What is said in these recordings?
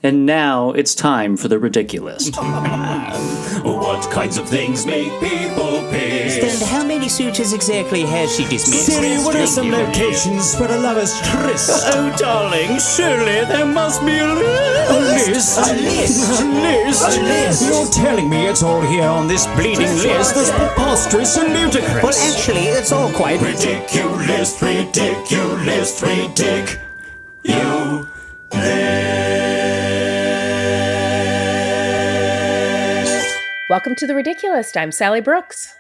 And now it's time for the ridiculous. What kinds of things make people piss? And how many suitors exactly has she dismissed? Siri, what are some locations for a lover's tryst? Oh, darling, surely there must be a list. A list? A list? A list? A list? You're telling me it's all here on this bleeding list? That's preposterous and ludicrous. Well, actually, it's all quite... Ridiculous, ridiculous, ridiculous. Welcome to The Ridiculous. I'm Sally Brooks.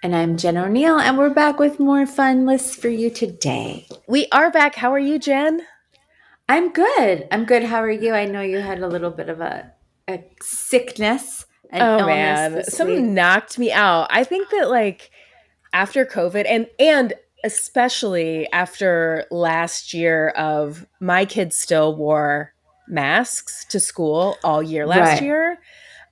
And I'm Jen O'Neill, and we're back with more fun lists for you today. We are back. How are you, Jen? I'm good. How are you? I know you had a little bit of a sickness, an illness this something week. knocked me out. I think that after COVID and especially after last year of my kids still wore masks to school all year last year.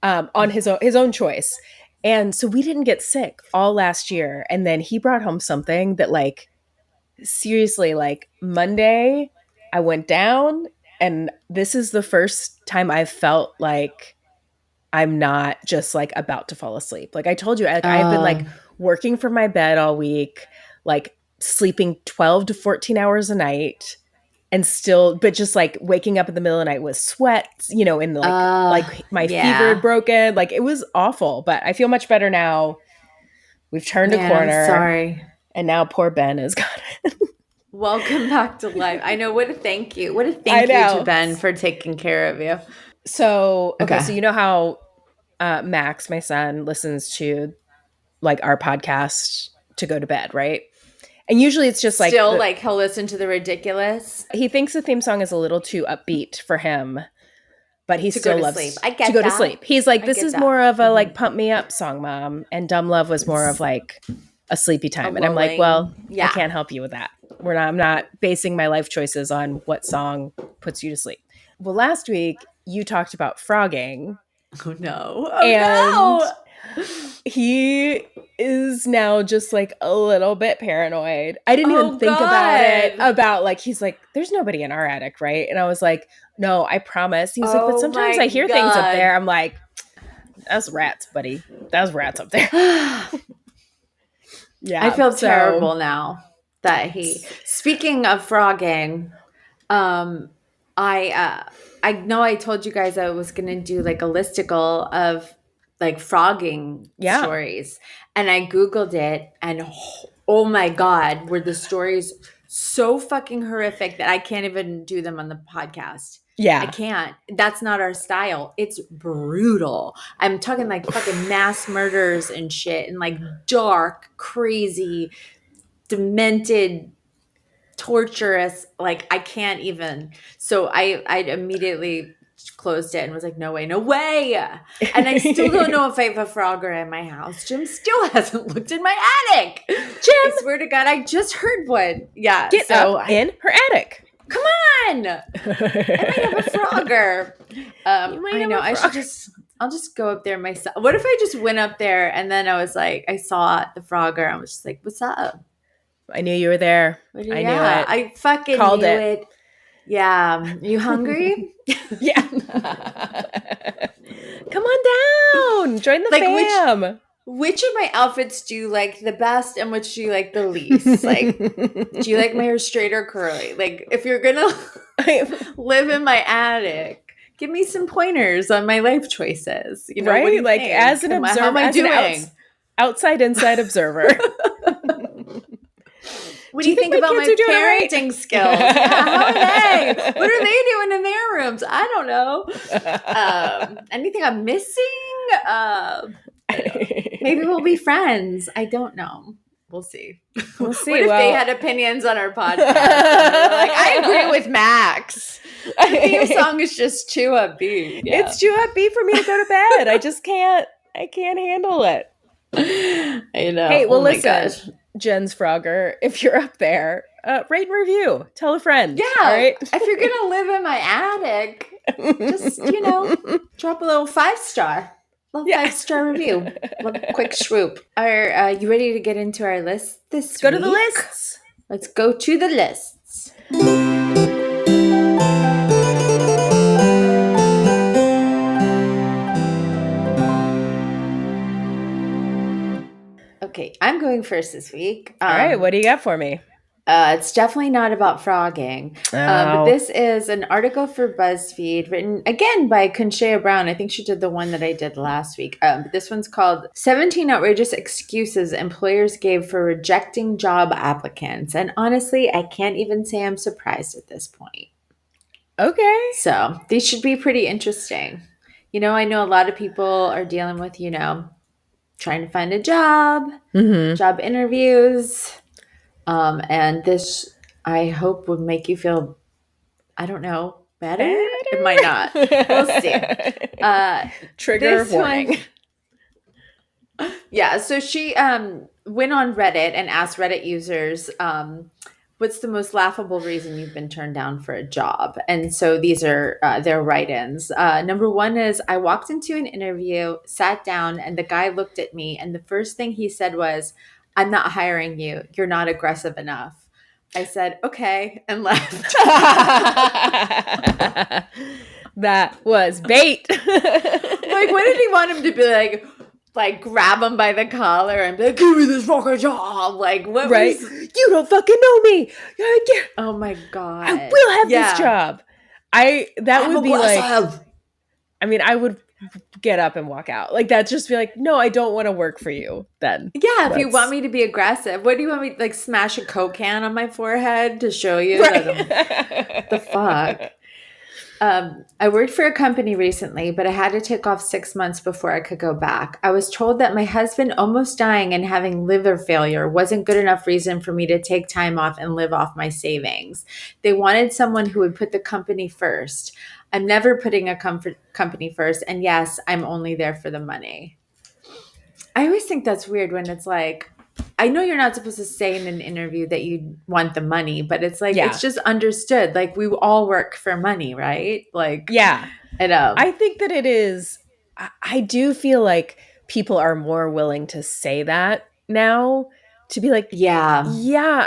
On his own choice. And so we didn't get sick all last year. And then he brought home something that seriously, Monday I went down, and this is the first time I've felt like I'm not just about to fall asleep. Like I told you, I've been working from my bed all week, sleeping 12 to 14 hours a night. And still, but just waking up in the middle of the night with sweat, and my fever had broken. It was awful, but I feel much better now. We've turned a corner. I'm sorry. And now poor Ben has got it. Welcome back to life. I know. What a thank you. What a thank you to Ben for taking care of you. So, okay. So you know how Max, my son, listens to our podcast to go to bed, right? And usually it's just still he'll listen to The Ridiculous. He thinks the theme song is a little too upbeat for him, but he still loves sleep. I get to go that. to sleep. He's like, this is more of a pump me up song, Mom. And Dumb Love was more of a sleepy time. And I'm like, well, I can't help you with that. I'm not basing my life choices on what song puts you to sleep. Well, last week you talked about frogging. Oh no. He is now just a little bit paranoid. I didn't even think about it. He's like, there's nobody in our attic, right? And I was like, no, I promise. He's like, but sometimes I hear things up there. I'm like, that's rats, buddy. That's rats up there. Yeah. I feel terrible now that speaking of frogging, I know I told you guys I was going to do a listicle of frogging stories. And I Googled it, and oh my God, were the stories so fucking horrific that I can't even do them on the podcast. Yeah. I can't. That's not our style. It's brutal. I'm talking fucking mass murders and shit, and dark, crazy, demented, torturous. I can't even. So I immediately closed it and was like, no way. And I still don't know if I have a frogger in my house. Jim still hasn't looked in my attic. Jim, I swear to God, I just heard one. Yeah. Get up in her attic. Come on. I might have a frogger. I know. I'll just go up there myself. What if I just went up there and then I was like, I saw the frogger. I was just like, what's up? I knew you were there. I knew it. I fucking called knew it. Yeah. You hungry? Yeah. Come on down. Join the fam. Which of my outfits do you like the best and which do you like the least? Do you like my hair straight or curly? If you're going to live in my attic, give me some pointers on my life choices. You know, right? As an observer, how am I doing? Outside inside observer. What do you think about my parenting skills? Yeah, how are they? What are they doing in their rooms? I don't know. Anything I'm missing? Maybe we'll be friends. I don't know. We'll see. We'll see. What if they had opinions on our podcast? I agree with Max. The theme song is just too upbeat. Yeah. It's too upbeat for me to go to bed. I just can't. I can't handle it. I know. Hey, well, listen. Jen's Frogger, if you're up there, rate and review. Tell a friend. Yeah. Right? If you're going to live in my attic, just, drop a little 5-star. 5-star review. Quick swoop. Are you ready to get into our list this week? Go to the lists. Let's go to the lists. I'm going first this week. All right, what do you got for me? It's definitely not about frogging. But this is an article for BuzzFeed written again by Conchea Brown. I think she did the one that I did last week. But this one's called 17 Outrageous Excuses Employers Gave for Rejecting Job Applicants. And honestly, I can't even say I'm surprised at this point. Okay. So these should be pretty interesting. I know a lot of people are dealing with, trying to find a job, job interviews. And this, I hope, would make you feel, I don't know, better? It might not. We'll see. Trigger warning. Yeah, so she went on Reddit and asked Reddit users, what's the most laughable reason you've been turned down for a job? And so these are their write-ins. Number one is, I walked into an interview, sat down, and the guy looked at me, and the first thing he said was, I'm not hiring you. You're not aggressive enough. I said, okay, and left. That was bait. Like, what did he want him to be like grab him by the collar and be like, give me this fucking job? Like, what Right? was... You don't fucking know me. Oh my God. I will have this job. That would be aggressive. like, I mean, I would get up and walk out. Like, that just be like, no, I don't want to work for you then. Yeah, if you want me to be aggressive, what do you want me, like, smash a Coke can on my forehead to show you that the fuck? I worked for a company recently, but I had to take off 6 months before I could go back. I was told that my husband almost dying and having liver failure wasn't good enough reason for me to take time off and live off my savings. They wanted someone who would put the company first. I'm never putting a company first. And yes, I'm only there for the money. I always think that's weird when it's like, I know you're not supposed to say in an interview that you want the money, but it's like, it's just understood. Like, we all work for money, right? Like, yeah. And, I think that it is, I do feel like people are more willing to say that now, to be like, yeah,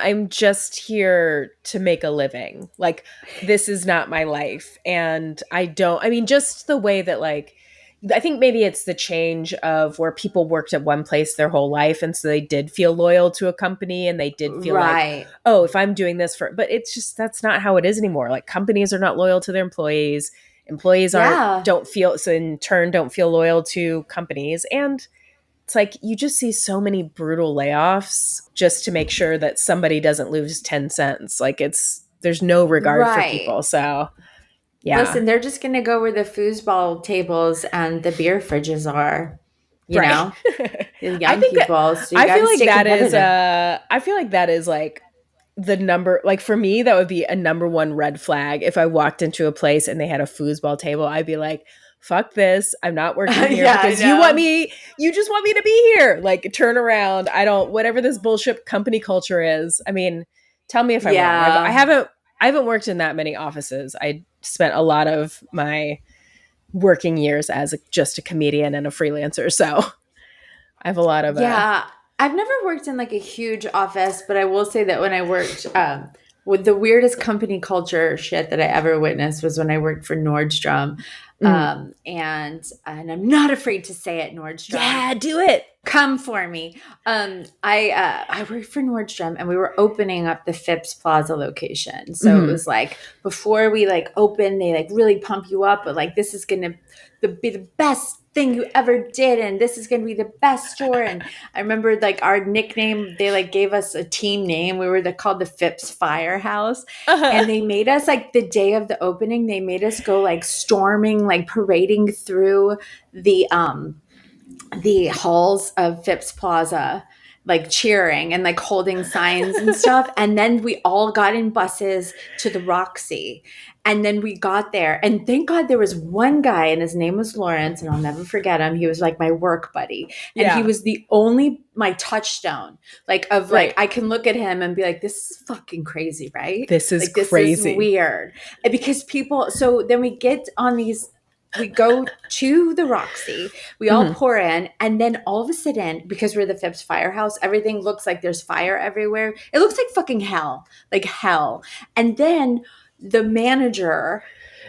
I'm just here to make a living. Like, this is not my life. And just the way that, like, I think maybe it's the change of where people worked at one place their whole life. And so they did feel loyal to a company and they did feel like, oh, if I'm doing this but it's just, that's not how it is anymore. Like, companies are not loyal to their employees. Employees don't feel loyal to companies. And it's like, you just see so many brutal layoffs just to make sure that somebody doesn't lose 10 cents. Like, there's no regard for people. So yeah. Listen, they're just going to go where the foosball tables and the beer fridges are, you know? The young people. So I feel like that is like the number, like, for me, that would be a number one red flag. If I walked into a place and they had a foosball table, I'd be like, fuck this. I'm not working here because you just want me to be here. Like, turn around. Whatever this bullshit company culture is. I mean, tell me if I'm wrong. I haven't worked in that many offices. I spent a lot of my working years as just a comedian and a freelancer. So I have a lot of... I've never worked in like a huge office, but I will say that when I worked with the weirdest company culture shit that I ever witnessed was when I worked for Nordstrom. And I'm not afraid to say it, Nordstrom. Yeah, do it. Come for me. I worked for Nordstrom and we were opening up the Phipps Plaza location. So it was like, before we like open, they like really pump you up, but like, this is going to be the best thing you ever did. And this is going to be the best store. And I remember like our nickname, they like gave us a team name. We were called the Phipps Firehouse. And they made us like the day of the opening, they made us go like storming, like parading through the halls of Phipps Plaza, like cheering and like holding signs and stuff. And then we all got in buses to the Roxy. And then we got there, and thank God there was one guy, and his name was Lawrence, and I'll never forget him. He was like my work buddy, and he was my touchstone. Like I can look at him and be like, "This is fucking crazy, right? This is like, crazy, this is weird." And because people, so then we get on these. We go to the Roxy, we all pour in, and then all of a sudden, because we're the Phipps Firehouse, everything looks like there's fire everywhere. It looks like fucking hell, like hell. And then the manager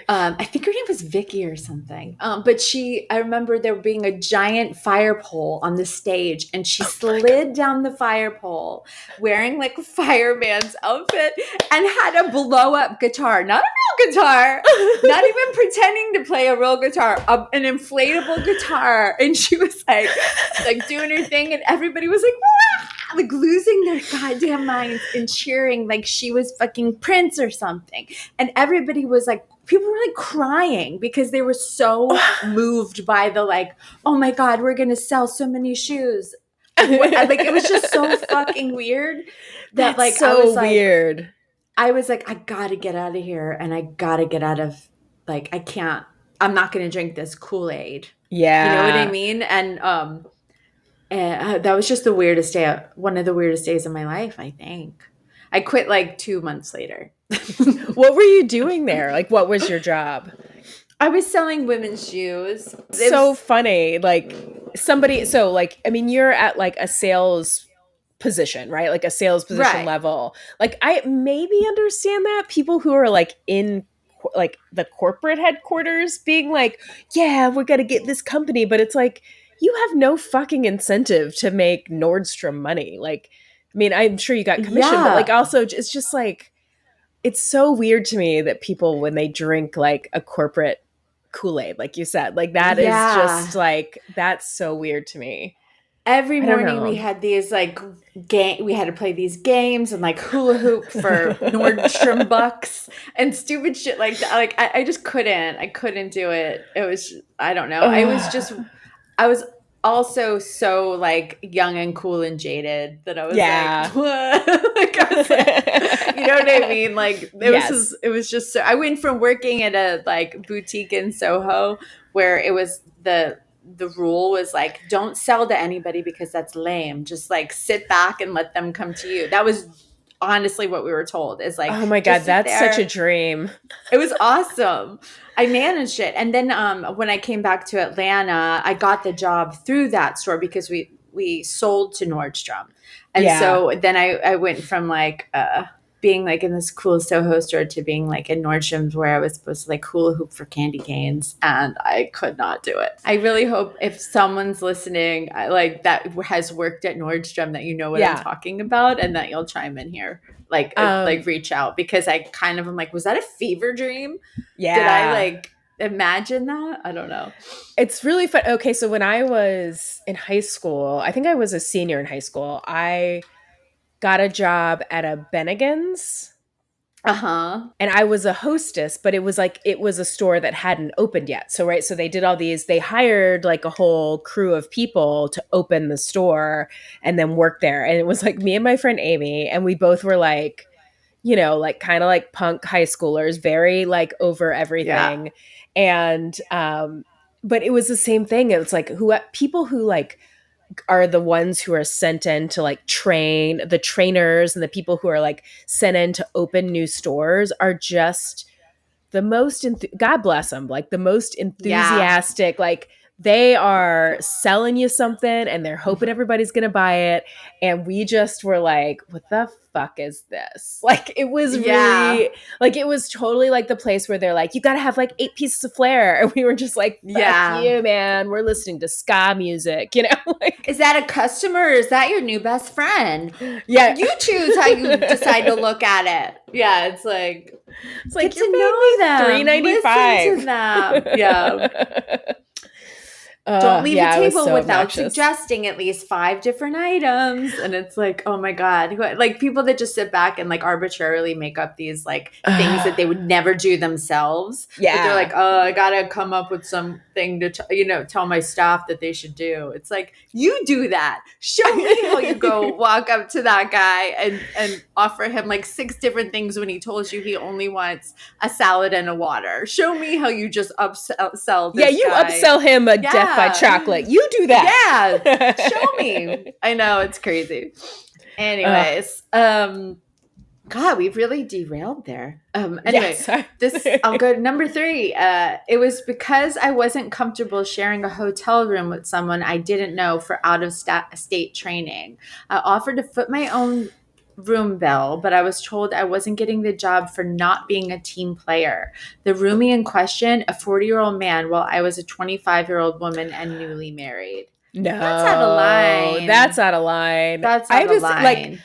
I think her name was Vicky or something. But I remember there being a giant fire pole on the stage, and she slid down the fire pole wearing like a fireman's outfit and had a blow up guitar, not a real guitar, not even pretending to play a real guitar, an inflatable guitar. And she was like doing her thing, and everybody was like, "Wah!" Like losing their goddamn minds and cheering like she was fucking Prince or something. And everybody was like, people were like crying because they were so moved by the like, oh my God, we're going to sell so many shoes. Like it was just so fucking weird that like, so I was like, weird. I was like, I got to get out of here. And I got to get out of like, I'm not going to drink this Kool-Aid. Yeah. You know what I mean? And that was just the weirdest day, one of the weirdest days of my life, I think. I quit like 2 months later. What were you doing there? Like, what was your job? I was selling women's shoes. So funny. Like somebody, so like, I mean, you're at like a sales position, right? Like a sales position Right. level. Like I maybe understand that people who are like in like the corporate headquarters being like, yeah, we're going to get this company. But it's like, you have no fucking incentive to make Nordstrom money. Like, I mean, I'm sure you got commission, but like also it's just like, it's so weird to me that people, when they drink like a corporate Kool-Aid, like you said, like that is just like, that's so weird to me. Every I don't morning know. we had these like we had to play these games and like hula hoop for Nordstrom bucks and stupid shit like that. Like I just I couldn't do it. It was, I don't know. I was also so like young and cool and jaded that I was like, what? Like, I was like, you know what I mean? Like it was just so, I went from working at a like boutique in Soho where it was the rule was like, don't sell to anybody because that's lame. Just like sit back and let them come to you. That was honestly what we were told, is like, oh my God, that's such a dream. It was awesome. I managed it. And then when I came back to Atlanta, I got the job through that store because we sold to Nordstrom. And so then I went from like being like in this cool Soho store to being like in Nordstrom's where I was supposed to like hula hoop for candy canes, and I could not do it. I really hope if someone's listening like that has worked at Nordstrom that you know what I'm talking about and that you'll chime in here. Like reach out, because I kind of am like, was that a fever dream? Yeah. Did I like imagine that? I don't know. It's really fun. Okay, so when I was in high school, I think I was a senior in high school, I got a job at a Bennigan's. Uh-huh. And I was a hostess, but it was a store that hadn't opened yet. So, right. So they did all these, they hired like a whole crew of people to open the store and then work there. And it was like me and my friend Amy, and we both were like, you know, like kind of like punk high schoolers, very like over everything. Yeah. And, but it was the same thing. It was like people who like are the ones who are sent in to like train, the trainers and the people who are like sent in to open new stores are just the most, God bless them, like the most enthusiastic, like they are selling you something and they're hoping everybody's going to buy it. And we just were like, what the fuck is this? Like, it was really, like, it was totally like the place where they're like, you got to have like 8 pieces of flair. And we were just like, fuck you, man. We're listening to ska music, you know? Like, is that a customer or is that your new best friend? Yeah. You choose how you decide to look at it. Yeah, it's like you're to know them. $3.95. Listen to them. Yeah. Don't leave the table without suggesting at least 5 different items. And it's like, oh my God. Like people that just sit back and like arbitrarily make up these like things that they would never do themselves. Yeah. But they're like, oh, I got to come up with something to, tell my staff that they should do. It's like, you do that. Show me how you go walk up to that guy and offer him like 6 different things when he told you he only wants a salad and a water. Show me how you just upsell this guy. Upsell him a death by chocolate. You do that. Yeah. Show me. I know, it's crazy. Anyways, God, we've really derailed there. Anyway, I'll go to number 3. It was because I wasn't comfortable sharing a hotel room with someone I didn't know for out of state training. I offered to foot my own room bill, but I was told I wasn't getting the job for not being a team player. The roomie in question, a 40-year-old man, while I was a 25-year-old woman and newly married. No, That's out of line. That's out of line. That's out of line. Like,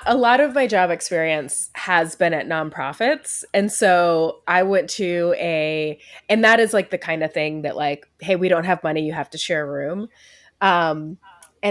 a lot of my job experience has been at nonprofits. And so I went to and that is like the kind of thing that like, hey, we don't have money, you have to share a room. And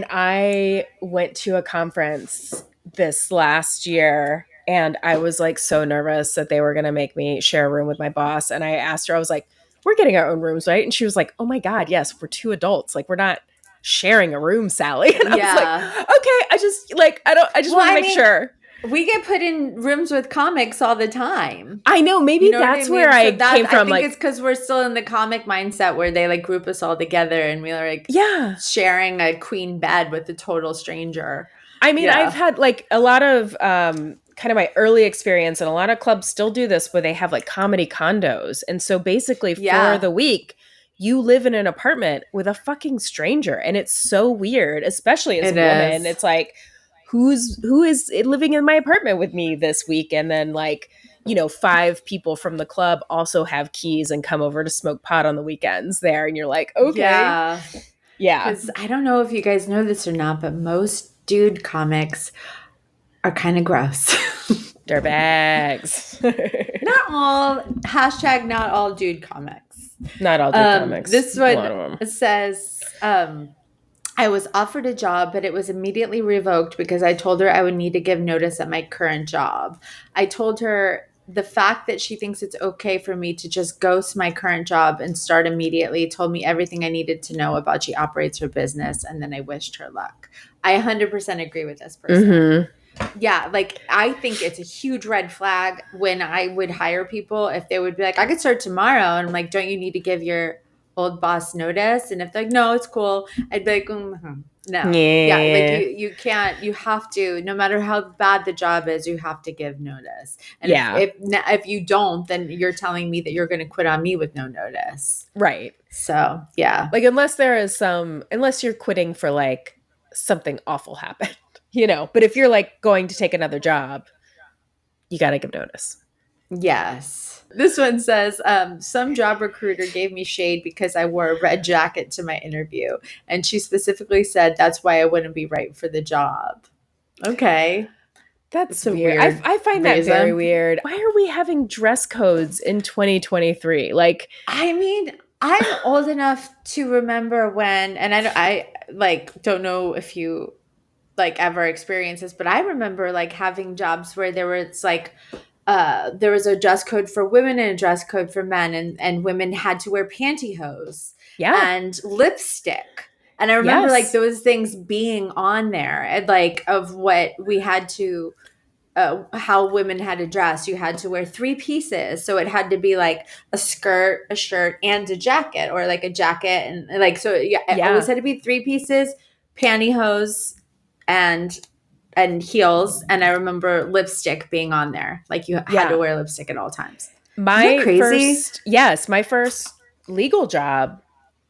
I went to a conference this last year and I was like so nervous that they were going to make me share a room with my boss. And I asked her, I was like, we're getting our own rooms, right? And she was like, oh my God, yes, we're two adults. Like, we're not sharing a room, Sally. And I was like, okay, I just want to make sure. We get put in rooms with comics all the time. I know, maybe You know that's what I mean? where I So came from. I think Like, it's because we're still in the comic mindset where they like group us all together and we're like yeah, sharing a queen bed with a total stranger. I mean, Yeah. I've had like a lot of kind of my early experience, and a lot of clubs still do this where they have like comedy condos. And so basically Yeah. for the week, you live in an apartment with a fucking stranger. And it's so weird, especially as It a woman. is. It's like, who is living in my apartment with me this week? And then like, 5 people from the club also have keys and come over to smoke pot on the weekends there. And you're like, okay. Yeah. Yeah. Because I don't know if you guys know this or not, but most dude comics are kind of gross. They're bags. Not all dude comics. Not all dude comics. This A lot of one them. says, I was offered a job, but it was immediately revoked because I told her I would need to give notice at my current job. I told her the fact that she thinks it's okay for me to just ghost my current job and start immediately told me everything I needed to know about she operates her business, and then I wished her luck. I 100% agree with this person. Mm-hmm. Yeah, like I think it's a huge red flag when I would hire people if they would be like, I could start tomorrow. And I'm like, don't you need to give your old boss notice? And if they're like, no, it's cool, I'd be like, no. Yeah. Like you can't, you have to, no matter how bad the job is, you have to give notice. And Yeah. if you don't, then you're telling me that you're going to quit on me with no notice. Right. So, yeah. Like, unless you're quitting for like something awful happened, but if you're like going to take another job, you got to give notice. Yes. This one says, some job recruiter gave me shade because I wore a red jacket to my interview. And she specifically said that's why I wouldn't be right for the job. Okay. That's a weird. weird I find that reason. very weird. Why are we having dress codes in 2023? Like, I mean, I'm old enough to remember when, and I like don't know if you like ever experienced this, but I remember like having jobs where there was like there was a dress code for women and a dress code for men, and women had to wear pantyhose and lipstick. And I remember like those things being on there and like of what we had to how women had to dress. You had to wear 3 pieces. So it had to be like a skirt, a shirt, and a jacket, or like a jacket. And like, so it always had to be 3 pieces, pantyhose and heels. And I remember lipstick being on there. Like you had to wear lipstick at all times. My crazy? my first legal job,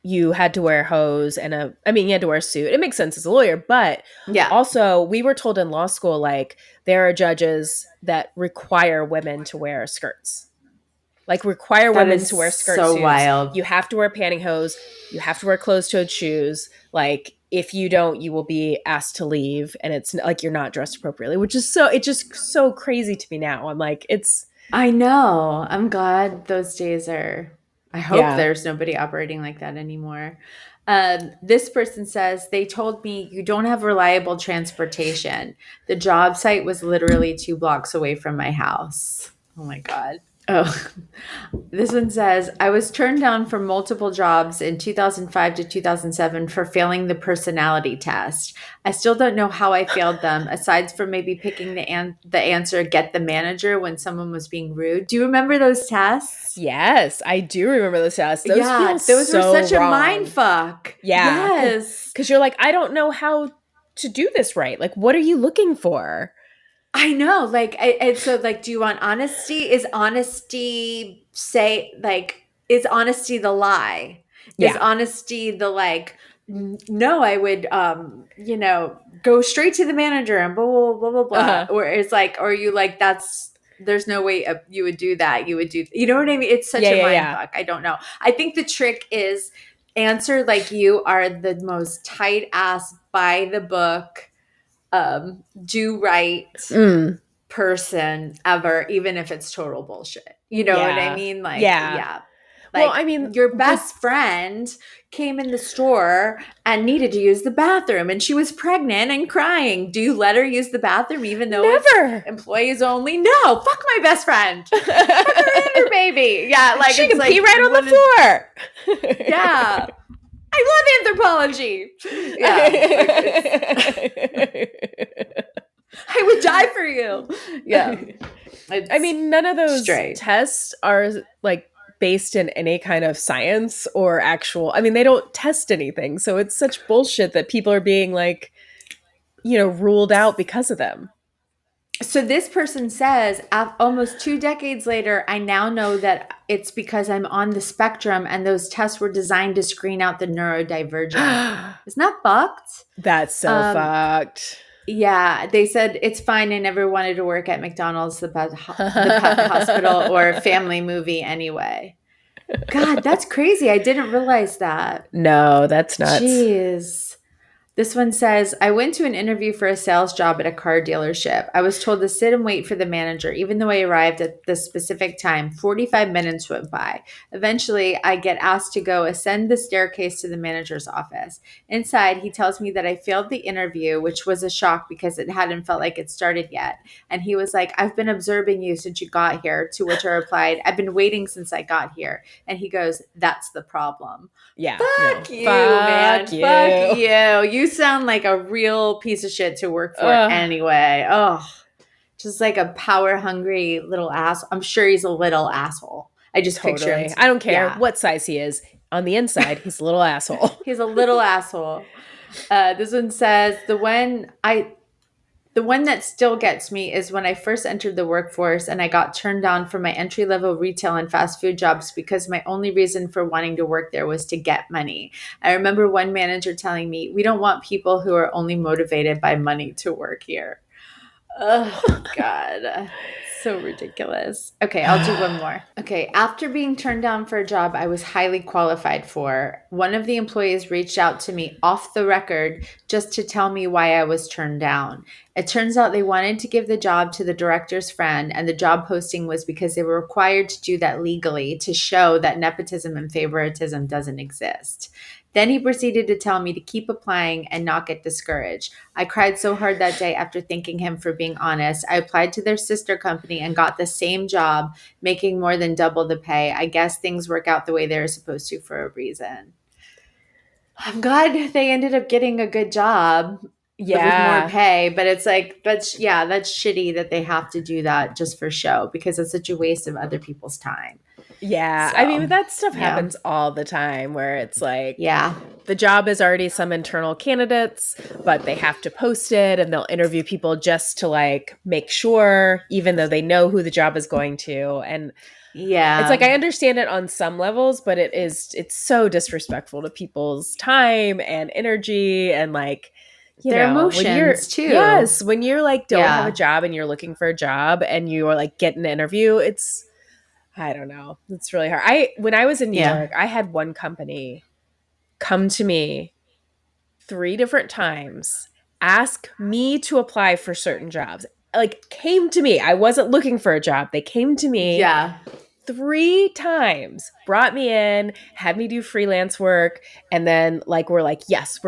you had to wear hose and you had to wear a suit. It makes sense as a lawyer, but also we were told in law school, like there are judges that require women to wear skirts. Like require women to wear skirt so suits. wild. You have to wear pantyhose. You have to wear closed-toed shoes. Like if you don't, you will be asked to leave, and it's like you're not dressed appropriately, which is it's just so crazy to me now. I'm like, I know. I'm glad those days are. I hope there's nobody operating like that anymore. This person says, they told me you don't have reliable transportation. The job site was literally 2 blocks away from my house. Oh my God. Oh, this one says, I was turned down for multiple jobs in 2005 to 2007 for failing the personality test. I still don't know how I failed them, aside from maybe picking the answer, get the manager, when someone was being rude. Do you remember those tests? yes, I do remember those tests. Those those were such a mind fuck. Yeah. Yes. Because you're like, I don't know how to do this right. Like, what are you looking for? I know. Like, and so like, do you want honesty? Is honesty is honesty the lie? Is honesty the like, No, I would, go straight to the manager and blah, blah, blah, blah, blah. Uh-huh. Or it's like, or you like, there's no way you would do that. You would do, you know what I mean? It's such a mind fuck. I don't know. I think the trick is answer like you are the most tight ass, by the book, do right person ever, even if it's total bullshit. You know what I mean? Like, yeah. Like, Well, I mean, your best friend came in the store and needed to use the bathroom, and she was pregnant and crying. Do you let her use the bathroom even though Never. it's employees only? No, fuck my best friend. Fuck her and her baby. Yeah, like she it's can like pee right on the floor. Yeah. I love anthropology. Yeah. I would die for you. Yeah. I mean, none of those straight. tests are like based in any kind of science or actual, I mean, they don't test anything. So it's such bullshit that people are being like, ruled out because of them. So this person says, almost 2 decades later, I now know that it's because I'm on the spectrum and those tests were designed to screen out the neurodivergent. Isn't that fucked? That's so fucked. Yeah, they said it's fine. I never wanted to work at McDonald's, the pet hospital, or Family Movie anyway. God, that's crazy. I didn't realize that. No, that's nuts. Jeez. This one says, I went to an interview for a sales job at a car dealership. I was told to sit and wait for the manager. Even though I arrived at the specific time, 45 minutes went by. Eventually, I get asked to go ascend the staircase to the manager's office. Inside, he tells me that I failed the interview, which was a shock because it hadn't felt like it started yet. And he was like, I've been observing you since you got here, to which I replied, I've been waiting since I got here. And he goes, that's the problem. Yeah. Fuck you, man. Fuck you. You sound like a real piece of shit to work for anyway. Oh, just like a power hungry little ass. I'm sure he's a little asshole. I just picture him. I don't care what size he is. On the inside, he's a little asshole. He's a little asshole. This one says, the one that still gets me is when I first entered the workforce and I got turned down for my entry-level retail and fast food jobs because my only reason for wanting to work there was to get money. I remember one manager telling me, we don't want people who are only motivated by money to work here. Oh, God. So ridiculous. Okay, I'll do one more. Okay, after being turned down for a job I was highly qualified for, one of the employees reached out to me off the record just to tell me why I was turned down. It turns out they wanted to give the job to the director's friend, and the job posting was because they were required to do that legally to show that nepotism and favoritism doesn't exist. Then he proceeded to tell me to keep applying and not get discouraged. I cried so hard that day after thanking him for being honest. I applied to their sister company and got the same job, making more than double the pay. I guess things work out the way they're supposed to for a reason. I'm glad they ended up getting a good job. Yeah. With more pay, but it's like, that's shitty that they have to do that just for show because it's such a waste of other people's time. Yeah. So, I mean, that stuff happens all the time where it's like, yeah, the job is already some internal candidates, but they have to post it and they'll interview people just to like make sure, even though they know who the job is going to. And yeah, it's like, I understand it on some levels, but it's so disrespectful to people's time and energy and like, their emotions too. Yes. When you're like, don't have a job and you're looking for a job and you are like, get an interview, I don't know. It's really hard. When I was in New York, I had one company come to me 3 different times, ask me to apply for certain jobs. Like came to me. I wasn't looking for a job. They came to me. Yeah. 3 times, brought me in, had me do freelance work, and then like we're like, yes,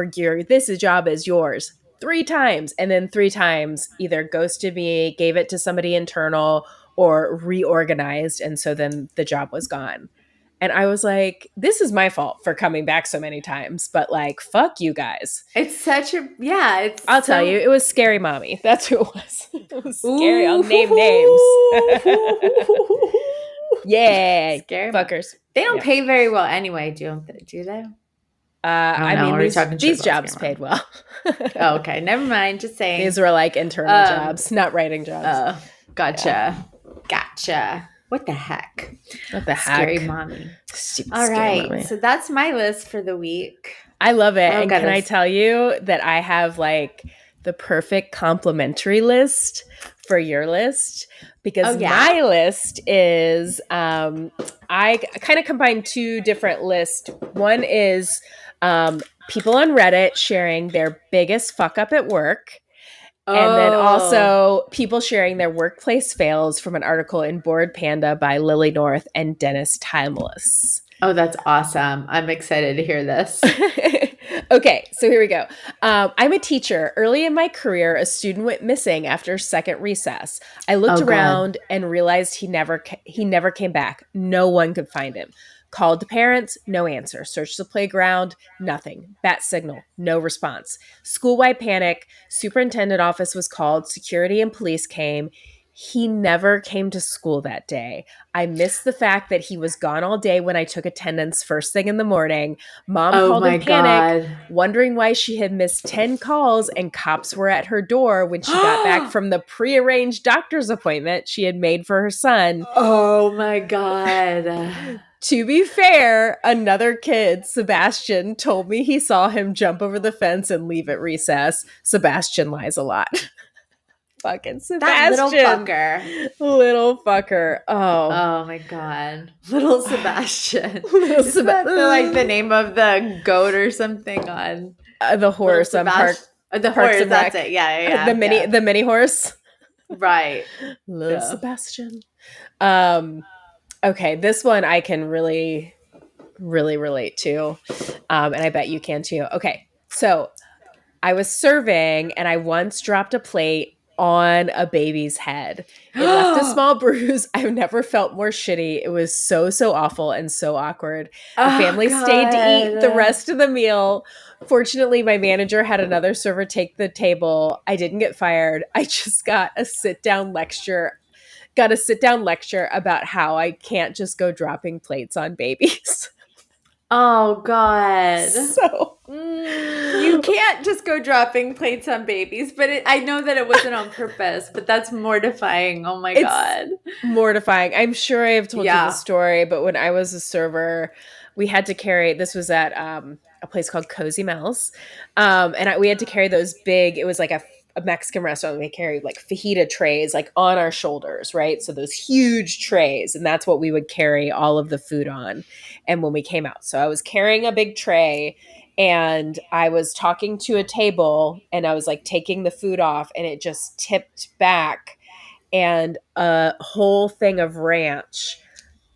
this job is yours. 3 times, and then 3 times either ghosted me, gave it to somebody internal, or reorganized, and so then the job was gone. And I was like, this is my fault for coming back so many times, but like, fuck you guys. It's such a I'll tell you, it was Scary Mommy. That's who it was. It was scary. I'll name names. Yeah, scary fuckers. They don't pay very well anyway, do they? I mean, these jobs paid well. Oh, okay, never mind. Just saying. These were like internal jobs, not writing jobs. Gotcha. What the heck? What the heck? Scary mommy. Stupid All scary right, mommy. so that's my list for the week. I love it. Oh, And can I goodness. tell you that I have like the perfect complimentary list for your list? Because Oh, yeah? my list is I kind of combine two different lists. One is people on Reddit sharing their biggest fuck up at work. And then Oh. also people sharing their workplace fails from an article in Bored Panda by Lily North and Dennis Timeless. Oh, that's awesome. I'm excited to hear this. Okay, so here we go. I'm a teacher. Early in my career, a student went missing after second recess. I looked Oh, God. around and realized he never came back. No one could find him. Called the parents, no answer. Searched the playground, nothing. Bat signal, no response. School-wide panic. Superintendent office was called. Security and police came. He never came to school that day. I missed the fact that he was gone all day when I took attendance first thing in the morning. Mom Oh, called my in panic, God. wondering why she had missed 10 calls, and cops were at her door when she got back from the prearranged doctor's appointment she had made for her son. Oh, my God. To be fair, another kid, Sebastian, told me he saw him jump over the fence and leave at recess. Sebastian lies a lot. Fucking That Sebastian. little fucker. Little fucker. Oh. Oh, my God. Little Sebastian. Little Isn't that like the name of the goat or something on the horse on Park. The Parks horse, and that's Rec. it. Yeah. The mini horse. Right. Little Yeah. Sebastian. Okay, this one I can really relate to. And I bet you can too. Okay, so I was serving and I once dropped a plate on a baby's head. It left a small bruise. I've never felt more shitty. It was so awful and so awkward. The family stayed to eat the rest of the meal. Fortunately, my manager had another server take the table. I didn't get fired. I just got a sit-down lecture about how I can't just go dropping plates on babies. Oh, God. So You can't just go dropping plates on babies, but I know that it wasn't on purpose, but that's mortifying. Oh, my God. mortifying. I'm sure I have told you Yeah. the story, but when I was a server, we had to carry, this was at a place called Cozy Mel's. We had to carry those big, it was like a Mexican restaurant. We carried like fajita trays like on our shoulders, right? So those huge trays, and that's what we would carry all of the food on. And when we came out, so I was carrying a big tray and I was talking to a table and I was like taking the food off and it just tipped back and a whole thing of ranch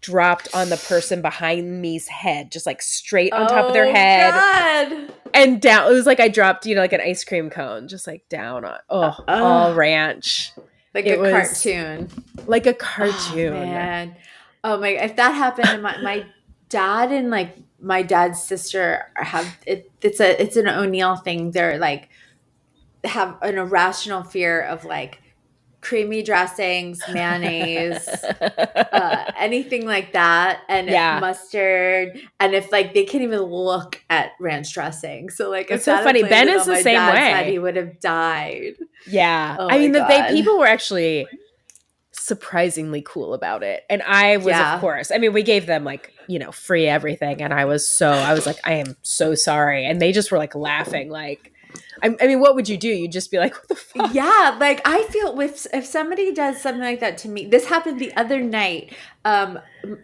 dropped on the person behind me's head, just like straight on top of their head. God. And down. It was like I dropped, like an ice cream cone, just like down on, all ranch. Like It a was cartoon. Like a Oh, cartoon. man. Oh, my, if that happened to my dad and like my dad's sister have it, it's an O'Neill thing. They're like have an irrational fear of like creamy dressings, mayonnaise, anything like that, and Yeah. mustard. And if like they can't even look at ranch dressing, so like That's if so that had funny. landed Ben is on the my same dad's way. head, he would have died. Yeah. Oh I mean, my God. people were actually surprisingly cool about it. And I was, Yeah. of course, I mean, we gave them like, free everything. And I was like, I am so sorry. And they just were like laughing. Like, I mean, what would you do? You'd just be like, what the fuck? Yeah, like I feel if somebody does something like that to me, this happened the other night.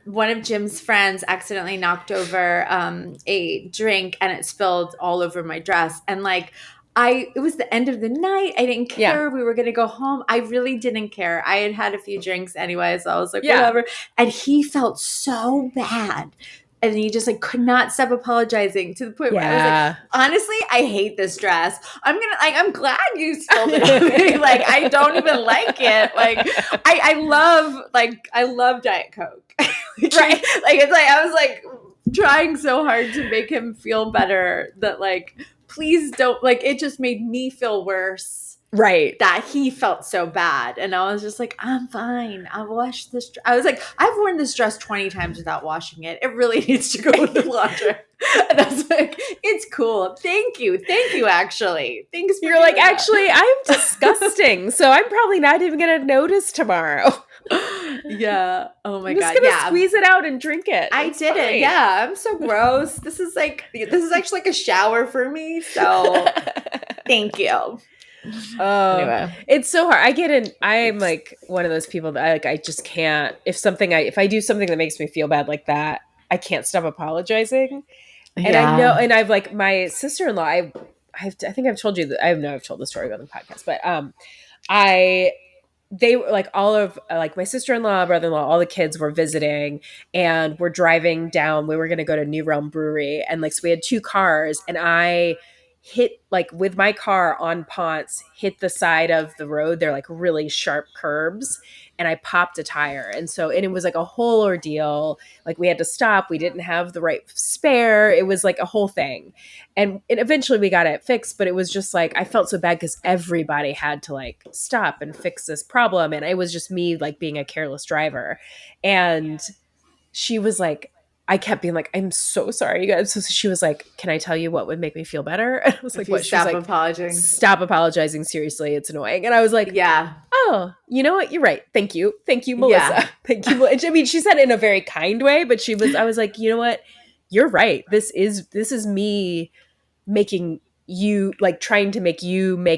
One of Jim's friends accidentally knocked over a drink and it spilled all over my dress. And like it was the end of the night. I didn't care. We were gonna go home. I really didn't care. I had a few drinks anyway, so I was like, whatever. And he felt so bad. And he just like could not stop apologizing to the point where I was like, honestly, I hate this dress. I'm glad you spilled it on me. Like, I don't even like it. Like, I love Diet Coke. Right. Like, it's like, I was like trying so hard to make him feel better that like, please don't, like, it just made me feel worse. Right. That he felt so bad. And I was just like, I'm fine. I'll wash this. I was like, I've worn this dress 20 times without washing it. It really needs to go in the laundry. And I was like, it's cool. Thank you. Actually. Thanks for You're like, doing that. actually, I'm disgusting. So I'm probably not even going to notice tomorrow. Yeah. Oh my I'm just god. gonna Yeah. squeeze it out and drink it. I It's did it. fine. Yeah. I'm so gross. This is actually like a shower for me. So thank you. Anyway. It's so hard. I'm like one of those people that I just can't. If I do something that makes me feel bad like that, I can't stop apologizing. And I know, and I've like my sister-in-law. I think I've told you that. I know I've told the story on the podcast, but they were like all of like my sister-in-law, brother-in-law, all the kids were visiting, and we're driving down. We were going to go to New Realm Brewery, and like so we had two cars, and I hit like with my car on Ponce, hit the side of the road. They're like really sharp curbs, and I popped a tire, and it was like a whole ordeal. Like we had to stop. We didn't have the right spare. It was like a whole thing, and eventually we got it fixed. But it was just like I felt so bad because everybody had to like stop and fix this problem, and it was just me like being a careless driver. And she was like, I kept being like, I'm so sorry, you guys. So she was like, can I tell you what would make me feel better? And I was like, what? She was like, apologizing. stop apologizing. Seriously, it's annoying. And I was like, Yeah. oh, you know what? You're right. Thank you. Thank you, Melissa. Yeah. Thank you. I mean, she said it in a very kind way, but I was like, you know what? You're right. This is me making you like trying to make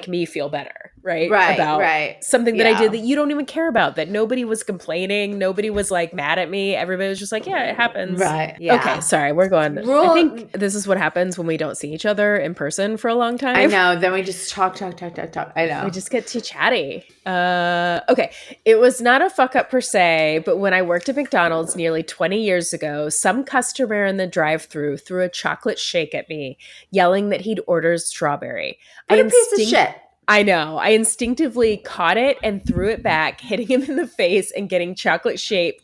me feel better, right? About something that I did that you don't even care about, that nobody was complaining, nobody was like mad at me, everybody was just like, yeah, it happens. Right. Yeah. Okay, sorry, we're going. I think this is what happens when we don't see each other in person for a long time. I know. Then we just talk. I know. We just get too chatty. Okay. It was not a fuck up per se, but when I worked at McDonald's nearly 20 years ago, some customer in the drive-thru threw a chocolate shake at me, yelling that he'd ordered strawberry. What a piece of shit. I know. I instinctively caught it and threw it back, hitting him in the face and getting chocolate shape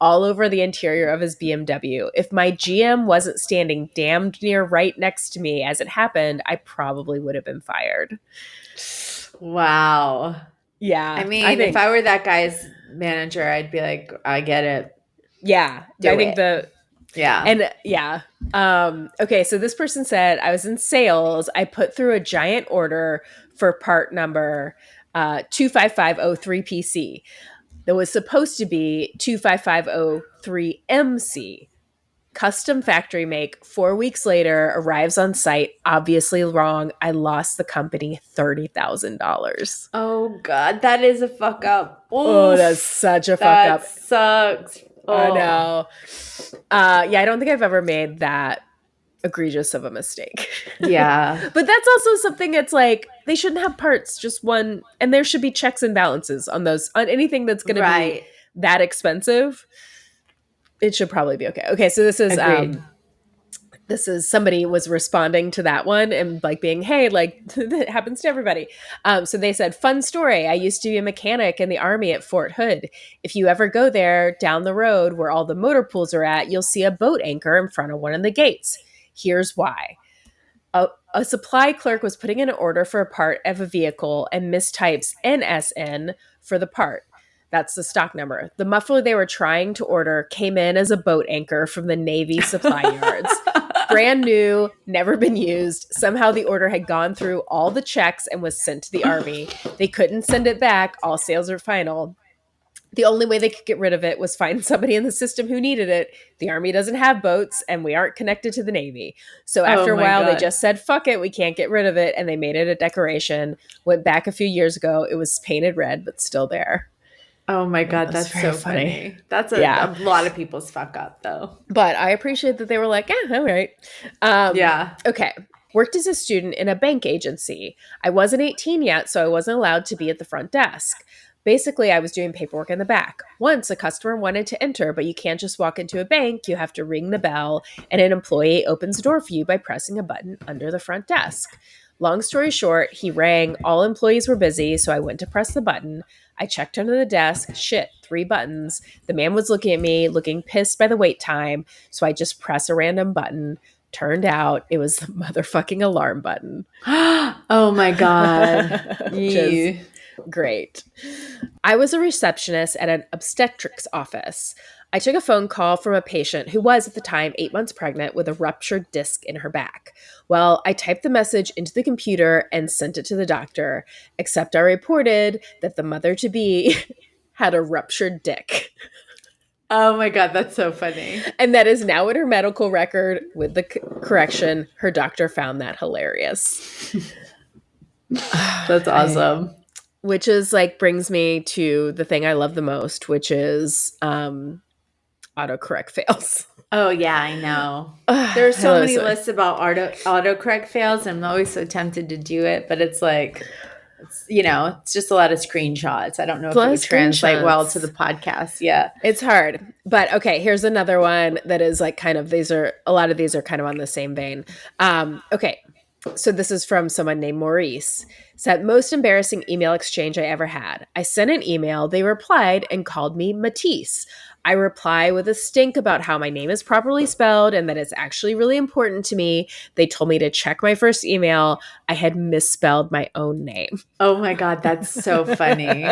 all over the interior of his BMW. If my GM wasn't standing damned near right next to me as it happened, I probably would have been fired. Wow. Yeah. I mean, if I were that guy's manager, I'd be like, I get it. Yeah. Okay, so this person said, I was in sales. I put through a giant order for part number 25503PC that was supposed to be 25503MC. Custom factory make. 4 weeks later, arrives on site. Obviously wrong. I lost the company $30,000. Oh God, that is a fuck up. Oof. Oh, that's such a fuck up. That sucks. Oh. I know. Yeah, I don't think I've ever made that egregious of a mistake. Yeah. But that's also something that's like, they shouldn't have parts, just one. And there should be checks and balances on those, on anything that's going to be that expensive. It should probably be okay. Okay, so this is somebody was responding to that one and like being, hey, like that happens to everybody. So they said, fun story. I used to be a mechanic in the Army at Fort Hood. If you ever go there down the road where all the motor pools are at, you'll see a boat anchor in front of one of the gates. Here's why. A supply clerk was putting in an order for a part of a vehicle and mistypes NSN for the part. That's the stock number. The muffler they were trying to order came in as a boat anchor from the Navy supply yards. Brand new, never been used. Somehow the order had gone through all the checks and was sent to the Army. They couldn't send it back. All sales are final. The only way they could get rid of it was find somebody in the system who needed it. The Army doesn't have boats, and we aren't connected to the Navy. So after a while, they just said, fuck it, we can't get rid of it. And they made it a decoration. Went back a few years ago. It was painted red, but still there. Oh my God, that's so funny. That's a lot of people's fuck up, though. But I appreciate that they were like, all right. Yeah. Okay. Worked as a student in a bank agency. I wasn't 18 yet, so I wasn't allowed to be at the front desk. Basically, I was doing paperwork in the back. Once a customer wanted to enter, but you can't just walk into a bank. You have to ring the bell, and an employee opens the door for you by pressing a button under the front desk. Long story short, he rang. All employees were busy, so I went to press the button. I checked under the desk. Shit, 3 buttons. The man was looking at me, looking pissed by the wait time, so I just press a random button. Turned out it was the motherfucking alarm button. Oh my God. Just great. I was a receptionist at an obstetrics office. I took a phone call from a patient who was at the time 8 months pregnant with a ruptured disc in her back. Well, I typed the message into the computer and sent it to the doctor, except I reported that the mother-to-be had a ruptured dick. Oh my God, that's so funny. And that is now in her medical record with the correction. Her doctor found that hilarious. That's awesome. Which is like brings me to the thing I love the most, which is autocorrect fails. Oh yeah, I know. There are so I love many this one. lists about autocorrect fails. I'm always so tempted to do it, but it's like, it's just a lot of screenshots. I don't know if it Plus would translate well screenshots. to the podcast. Yeah. It's hard. But okay, here's another one that is like kind of a lot of these are kind of on the same vein. Okay. So this is from someone named Maurice. Said, most embarrassing email exchange I ever had. I sent an email, they replied and called me Matisse. I reply with a stink about how my name is properly spelled and that it's actually really important to me. They told me to check my first email. I had misspelled my own name. Oh my God, that's so funny.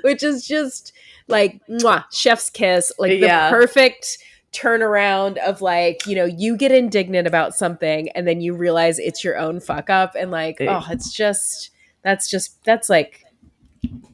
Which is just like, mwah, chef's kiss. Like Yeah. the perfect turnaround of like, you get indignant about something and then you realize it's your own fuck up. And like,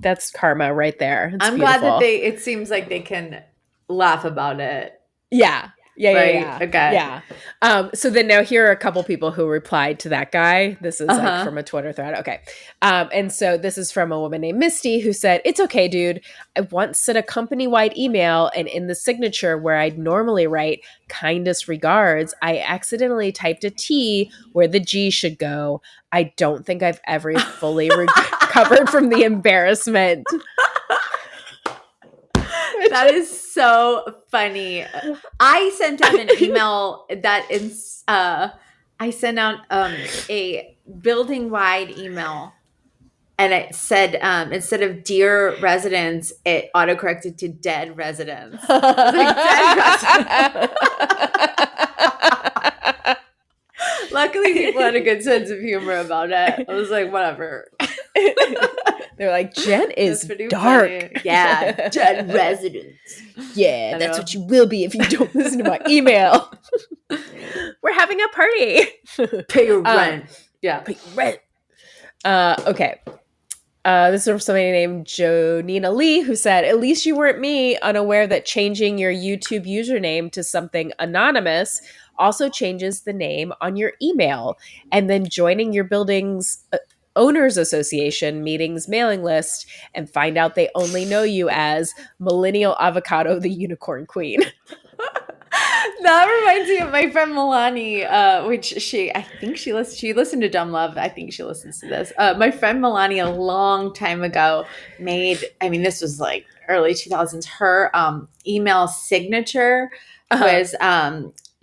that's karma right there. It's I'm glad beautiful. that it seems like they can laugh about it. Yeah. Right? Yeah. Okay. Yeah. So then now here are a couple people who replied to that guy. This is like Uh-huh. from a Twitter thread. Okay. And so this is from a woman named Misty who said, it's okay, dude. I once sent a company-wide email and in the signature where I'd normally write kindest regards, I accidentally typed a T where the G should go. I don't think I've ever fully recovered from the embarrassment. That is so funny. I sent out an email that is I sent out a building wide email and it said instead of dear residents, it autocorrected to dead residents. It was like, dead residents. Luckily people had a good sense of humor about it. I was like, whatever. They're like, Jen is That's pretty dark. funny. Yeah, dead residents. Yeah, I that's know. what you will be if you don't listen to my email. We're having a party. Pay your rent. Yeah. Pay rent. Okay. This is from somebody named Jonina Lee who said, at least you weren't me, unaware that changing your YouTube username to something anonymous also changes the name on your email. And then joining your building's owners association meetings mailing list and find out they only know you as Millennial Avocado, the Unicorn Queen. That reminds me of my friend Milani, which she listened to Dumb Love. I think she listens to this. My friend Milani a long time ago this was like early 2000s, her email signature was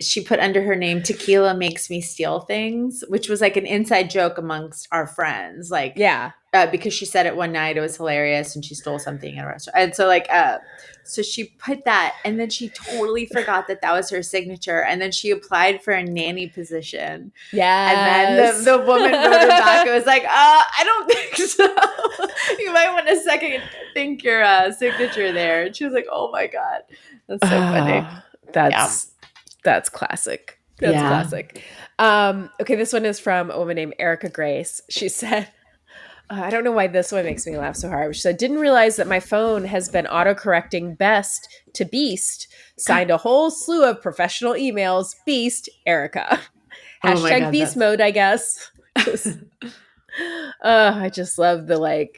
she put under her name Tequila Makes Me Steal Things, which was like an inside joke amongst our friends. Like, Yeah. because she said it one night, it was hilarious, and she stole something at a restaurant. And so so she put that, and then she totally forgot that was her signature. And then she applied for a nanny position. Yeah. And then the woman wrote her back. It was like, I don't think so. You might want to second think your signature there. And she was like, oh my God. That's so funny. That's classic. That's Yeah. classic. Okay, this one is from a woman named Erica Grace. She said, I don't know why this one makes me laugh so hard. She said, didn't realize that my phone has been autocorrecting best to beast. Signed a whole slew of professional emails. Beast, Erica. Oh my Hashtag God, beast mode, I guess. I just love the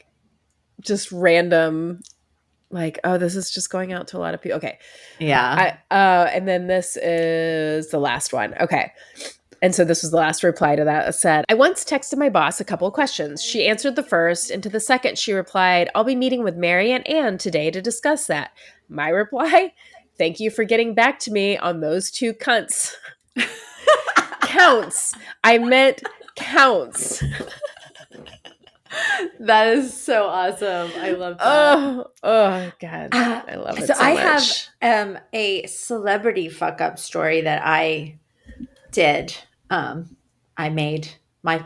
just random, this is just going out to a lot of people. Okay. Yeah. And then this is the last one. Okay. And so this was the last reply to that. It said, I once texted my boss a couple of questions. She answered the first, and to the second, she replied, I'll be meeting with Mary and Ann today to discuss that. My reply, thank you for getting back to me on those two cunts. Counts. I meant counts. That is so awesome. I love that. Oh God. I love it So so I much. have a celebrity fuck up story that I did. It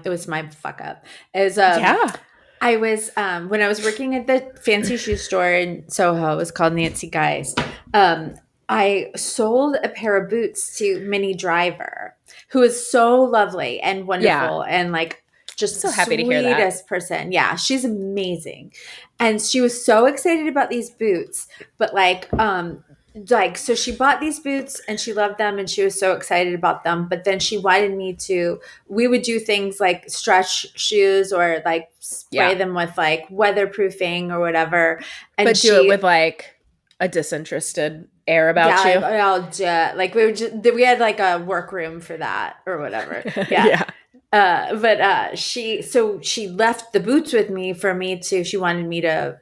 was my fuck up. It was Yeah. I was when I was working at the fancy shoe store in Soho, it was called Nancy Guys. I sold a pair of boots to Minnie Driver, who is so lovely and wonderful and just So happy to hear that. sweetest person. Yeah, she's amazing. And she was so excited about these boots, but so she bought these boots and she loved them and she was so excited about them. But then she wanted we would do things like stretch shoes or like spray them with like weatherproofing or whatever. And But do it with like a disinterested air about you. Like we had like a workroom for that or whatever. Yeah. She left the boots with me she wanted me to,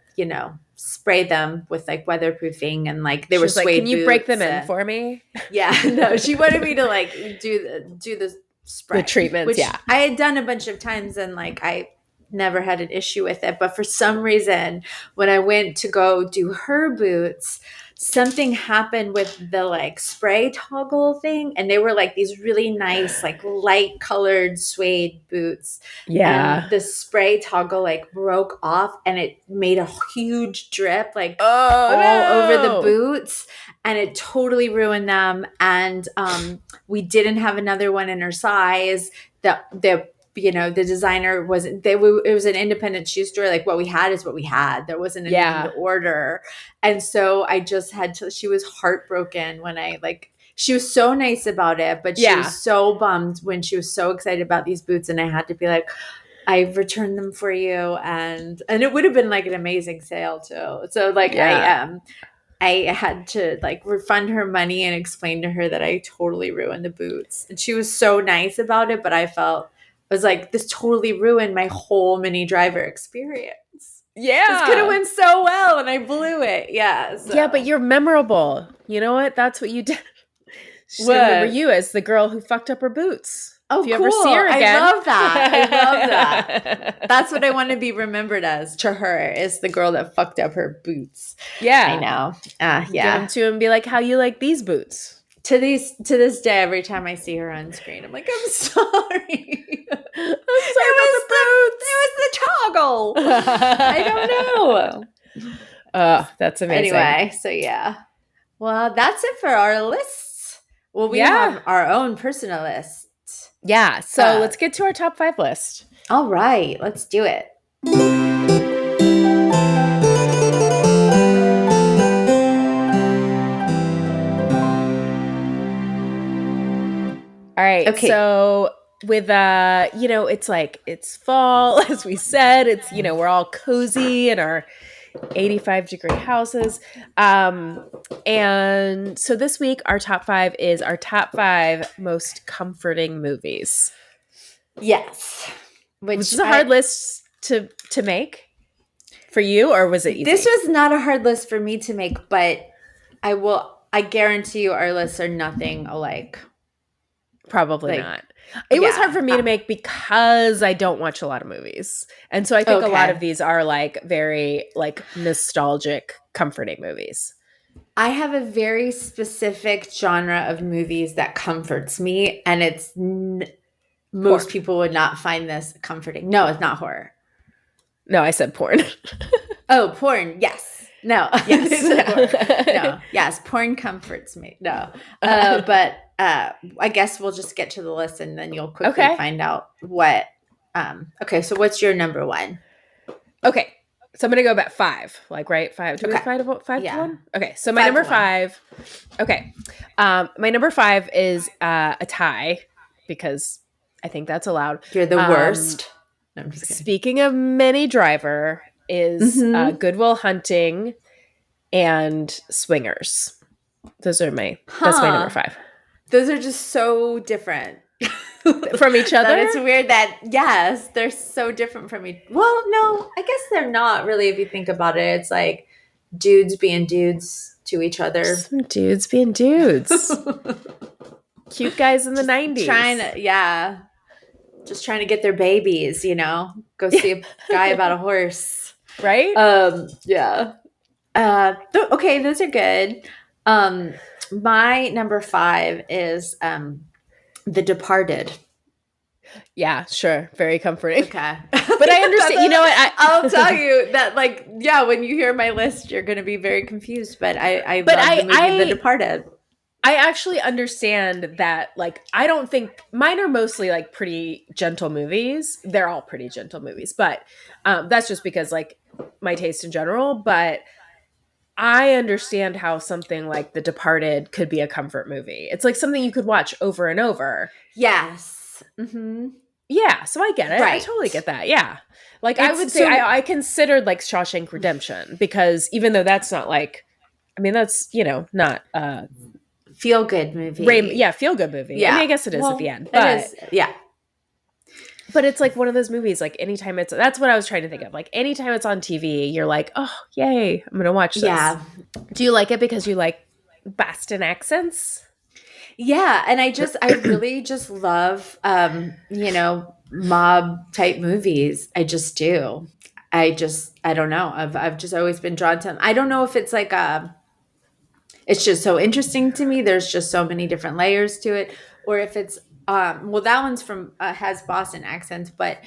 spray them with like weatherproofing and like they were suede like, can you break them boots in for me? Yeah, no, she wanted me to like do the spray. The treatments, which yeah. I had done a bunch of times and like I never had an issue with it. But for some reason, when I went to go do her boots, something happened with the like spray toggle thing. And they were like these really nice, like light colored suede boots. Yeah. And the spray toggle like broke off and it made a huge drip like all over the boots. And it totally ruined them. And we didn't have another one in her size. The designer it was an independent shoe store. Like what we had is what we had. There wasn't anything to order. And so I just she was heartbroken when she was so nice about it, but she was so bummed when she was so excited about these boots. And I had to be like, I returned them for you. And it would have been like an amazing sale too. So like I had to like refund her money and explain to her that I totally ruined the boots. And she was so nice about it, but I was like, this totally ruined my whole Mini Driver experience. Yeah. This could have went so well and I blew it. Yeah. So. Yeah, but you're memorable. You know what? That's what you did. She's going to remember you as the girl who fucked up her boots. Oh, if you cool. ever see her again. I love that. That's what I want to be remembered as to her, is the girl that fucked up her boots. Yeah. I know. Get them to and be like, how you like these boots? To this day, every time I see her on screen, I'm like, I'm sorry. It was the toggle. I don't know. That's amazing. Anyway, so yeah. Well, that's it for our lists. Well, we have our own personal list. Yeah. So let's get to our top 5 list. All right. Let's do it. All right. Okay. So with it's fall, as we said. It's we're all cozy in our 85-degree houses. And so this week our top 5 is our top 5 most comforting movies. Yes. Which is a hard list to make for you, or was it easy? This was not a hard list for me to make, but I guarantee you our lists are nothing alike. Probably not. It was hard for me to make because I don't watch a lot of movies. And so I think a lot of these are like very like nostalgic, comforting movies. I have a very specific genre of movies that comforts me, and it's most people would not find this comforting. No, it's not horror. No, I said porn. Oh, porn. Yes. No. Yes. No. Yes. Porn comforts me. No. But I guess we'll just get to the list and then you'll quickly find out what. Okay. So what's your number 1? Okay. So I'm going to go about 5. Like, right? 5. Do we find about 5 to 1? Okay. So my number 5. Okay. My number 5 is a tie because I think that's allowed. You're the worst. No, I'm just kidding. Speaking of Mini Driver is Good Will Hunting and Swingers. That's my number 5. Those are just so different from each other. It's weird that they're so different from each. Well, no, I guess they're not really. If you think about it, it's like dudes being dudes to each other. Some dudes being dudes. Cute guys in the 90s. Just trying to get their babies. Go see a guy about a horse. Right? Yeah. Okay, those are good. My number 5 is The Departed. Yeah, sure. Very comforting. Okay. But I understand. You know what? I'll tell you that, when you hear my list, you're going to be very confused. But I love the movie The Departed. I actually understand that. Like, I don't think mine are mostly like pretty gentle movies. They're all pretty gentle movies, but that's just because like my taste in general. But I understand how something like The Departed could be a comfort movie. It's like something you could watch over and over. Yes. Mm-hmm. Yeah, so I get it. I Right. totally get that. Yeah. Like I It's would say so- I considered like Shawshank Redemption because even though that's not like I mean that's, not Feel good movie. feel good movie. Yeah. I mean I guess it is Well, at the end. it But is. Yeah. but it's like one of those movies like anytime that's what I was trying to think of. Like anytime it's on TV, you're like, "Oh, yay, I'm going to watch this." Yeah. Do you like it because you like Boston accents? Yeah, and I really just love mob type movies. I just do. I don't know. I've just always been drawn to them. I don't know if it's like it's just so interesting to me. There's just so many different layers to it, or if it's well, that one's from has Boston accents, but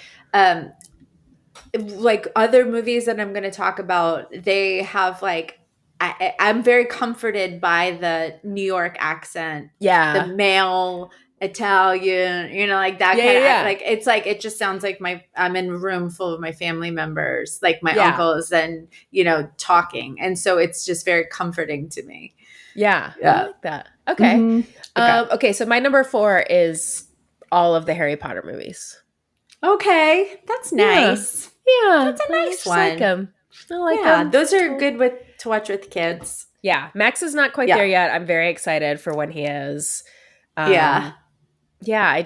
like other movies that I'm going to talk about, they have like I'm very comforted by the New York accent, Yeah. the male Italian, like that Yeah, kind of yeah. like it's like it just sounds like I'm in a room full of my family members, like my Yeah. uncles, and talking, and so it's just very comforting to me. Yeah. I Yeah. like that. Okay. Mhm. Okay, so my number 4 is all of the Harry Potter movies. Okay, that's nice. Yeah, That's a I nice just like one. them. I like Yeah, them. those are good to watch with kids. Yeah, Max is not quite Yeah. there yet. I'm very excited for when he is. Yeah. Yeah.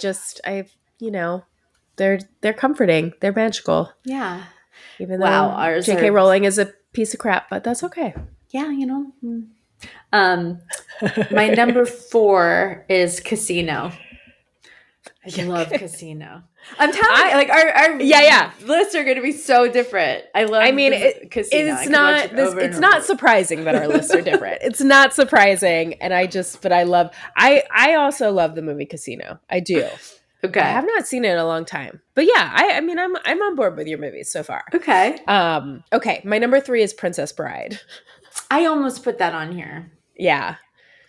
They're comforting. They're magical. Yeah. Even though Wow, ours J.K. are- Rowling is a piece of crap, but that's okay. Yeah, my number 4 is Casino. I love Casino. I'm telling you, like our Yeah. lists are going to be so different. I love. I mean, Casino. I it's could not. watch it over and It's not over. surprising that our lists are different. It's not surprising, and but I love. I also love the movie Casino. I do. Okay. I have not seen it in a long time, but yeah, I mean, I'm on board with your movies so far. Okay. Okay, my number 3 is Princess Bride. I almost put that on here. Yeah,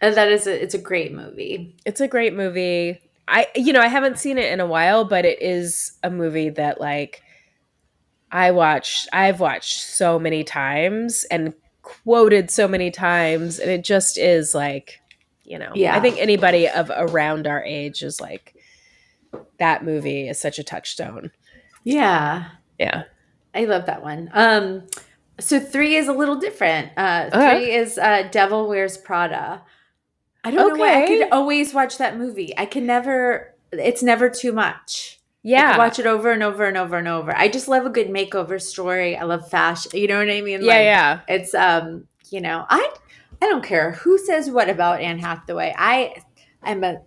And it's a great movie. it's a great movie. I haven't seen it in a while, but it is a movie that like I've watched so many times and quoted so many times, and it just is like, Yeah. I think anybody of around our age is like, that movie is such a touchstone. Yeah. Yeah. I love that one. So 3 is a little different. 3 Okay. is Devil Wears Prada. I don't know why I Okay. could always watch that movie. I can never. It's never too much. I Yeah. could watch it over and over and over and over. I just love a good makeover story. I love fashion. You know what I mean? Yeah. It's I don't care who says what about Anne Hathaway. I'm a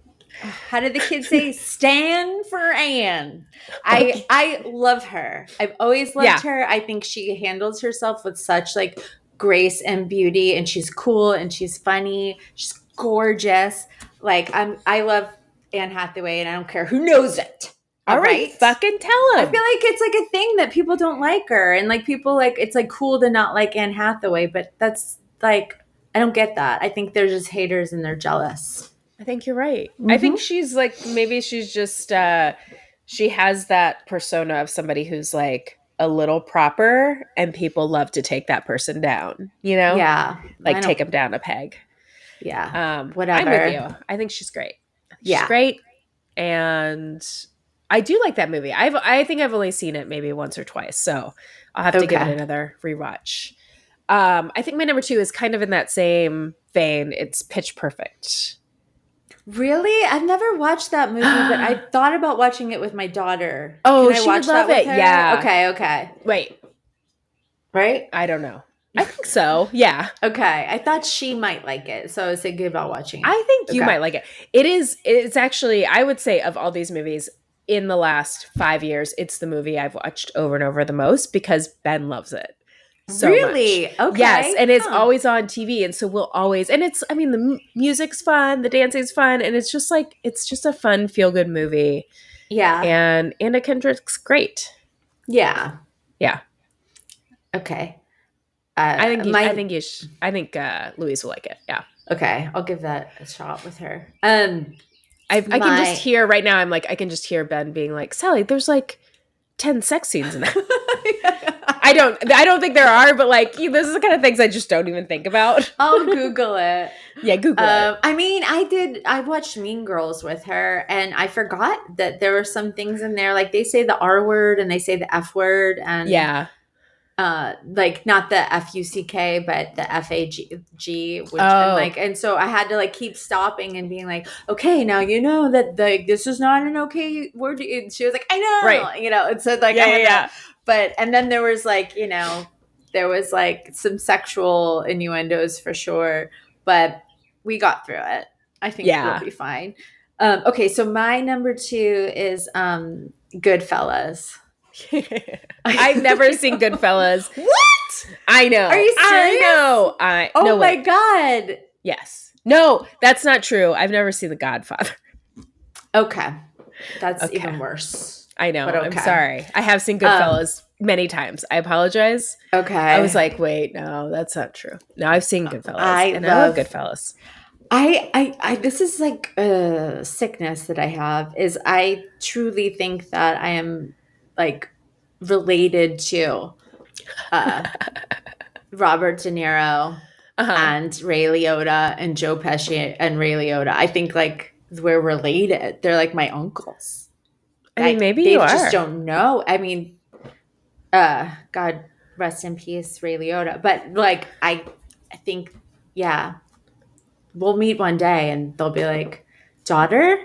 how did the kids say? Stand for Anne. I love her. I've always loved Yeah. her. I think she handles herself with such like grace and beauty, and she's cool and she's funny. She's gorgeous. Like I love Anne Hathaway, and I don't care who knows it. All right. Fucking tell I him. feel like it's like a thing that people don't like her, and like people like it's like cool to not like Anne Hathaway, but that's like I don't get that. I think they're just haters and they're jealous. I think you're right. I think she's like, maybe she's just, she has that persona of somebody who's like a little proper and people love to take that person down, Yeah, Like I take don't- them down a peg. Yeah, I'm whatever. with you. I think she's great. She's Yeah. great. And I do like that movie. I think I've only seen it maybe once or twice. So I'll have to give Okay. it another rewatch. I think my number 2 is kind of in that same vein. It's Pitch Perfect. Really, I've never watched that movie, but I thought about watching it with my daughter. Oh, Can I she watch would love that with it. her? Yeah. Okay. Wait, Right? I don't know. I think so. Yeah. Okay. I thought she might like it, so I was thinking about watching it. I think you Okay. might like it. It's actually, I would say, of all these movies in the last 5 years, it's the movie I've watched over and over the most because Ben loves it so Really? much. Okay. Yes, and it's Huh. always on TV, and so we'll always, and it's, I mean, the music's fun, the dancing's fun, and it's just like, it's just a fun, feel-good movie, Yeah. and Anna Kendrick's great. Yeah. Yeah. Okay. I think my- I think Louise will like it. Yeah. Okay, I'll give that a shot with her. I can My- just hear right now. I'm like, I can just hear Ben being like, Sally, there's like 10 sex scenes in that. I don't think there are, but like, those are the kind of things I just don't even think about. I'll Google it. Yeah, Google it. I mean, I watched Mean Girls with her, and I forgot that there were some things in there. Like they say the R word and they say the F word, and Yeah. like not the FUCK, but the FAG, which Oh. and so I had to like keep stopping and being like, okay, now you know that this is not an okay word. And she was like, I know, Right. and so like, but and then there was like, there was like some sexual innuendos for sure, but we got through it. I think we'll be fine. Okay, so my number 2 is Goodfellas. I've never seen Goodfellas. What? I know. Are you serious? I know. Oh no, my wait. God. Yes. No, that's not true. I've never seen The Godfather. Okay. That's Okay. even worse. I know. But I'm okay. sorry. I have seen Goodfellas many times. I apologize. Okay. I was like, wait, no, that's not true. No, I've seen Goodfellas. I I love Goodfellas. I this is like a sickness that I have is I truly think that I am like related to Robert De Niro and Ray Liotta and Joe Pesci and Ray Liotta. I think like we're related. They're like my uncles. I mean, maybe they you are. just don't know. I mean, God rest in peace, Ray Liotta. But like I think, yeah. We'll meet one day and they'll be like, daughter?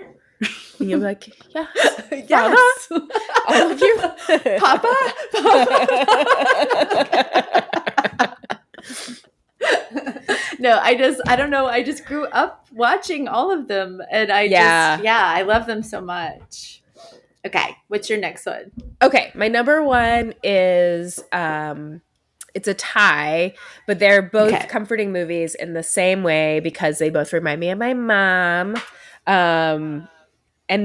And you'll be like, yeah, Yes. all of you. Papa? No, I don't know. I just grew up watching all of them and I love them so much. Okay, what's your next one? Okay, my number 1 is it's a tie, but they're both comforting movies in the same way because they both remind me of my mom. And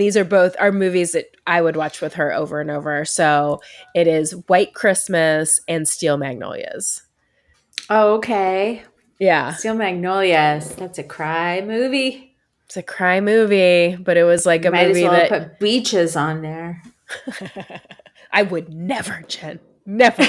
these are both our movies that I would watch with her over and over. So it is White Christmas and Steel Magnolias. Oh, okay. Yeah. Steel Magnolias. That's a cry movie. It's a cry movie, but it was like a Might movie as well that put Beaches on there. I would never, Jen. Never.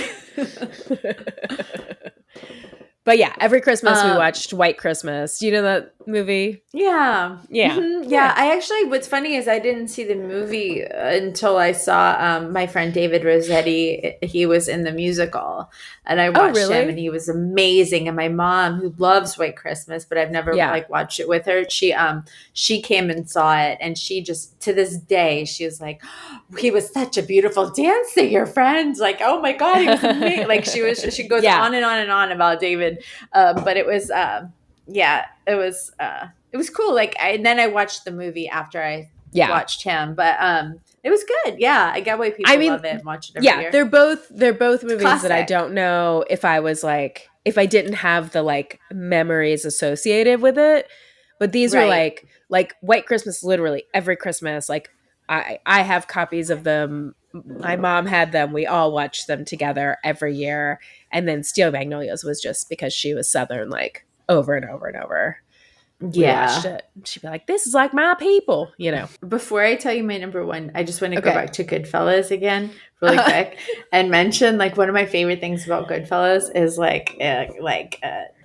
But yeah, every Christmas we watched White Christmas. Do you know that movie? Yeah. Yeah. Mm-hmm. Yeah. I actually, what's funny is I didn't see the movie until I saw my friend David Rossetti. He was in the musical and I watched him and he was amazing. And my mom, who loves White Christmas, but I've never like watched it with her. She came and saw it and she just, to this day, she was like, he was such a beautiful dancer, your friend. Like, oh my God, he was amazing. Like she goes on and on and on about David. But it was, it was cool. Like, and then I watched the movie after I watched him, but it was good. Yeah, I get why people love it and watch it every year. They're both movies Classic. That I don't know if I was like if I didn't have the like memories associated with it. But these were like White Christmas. Literally every Christmas, like I have copies of them. My mom had them. We all watched them together every year. And then Steel Magnolias was just because she was Southern, like over and over and over. We watched it. She'd be like, this is like my people, you know. Before I tell you my number 1, I just want to go back to Goodfellas again really quick and mention like one of my favorite things about Goodfellas is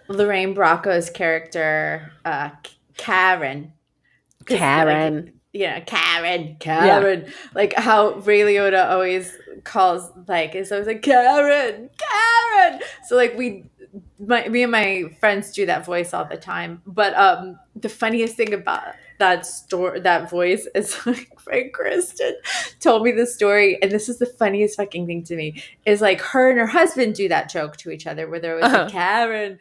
Lorraine Bracco's character, Karen. Karen. Karen. Yeah. Like how Ray Liotta always calls, like, is always like, Karen. So like me and my friends do that voice all the time. But the funniest thing about that voice is like Frank Kristen told me the story, and this is the funniest fucking thing to me, is like her and her husband do that joke to each other where they're always like, Karen,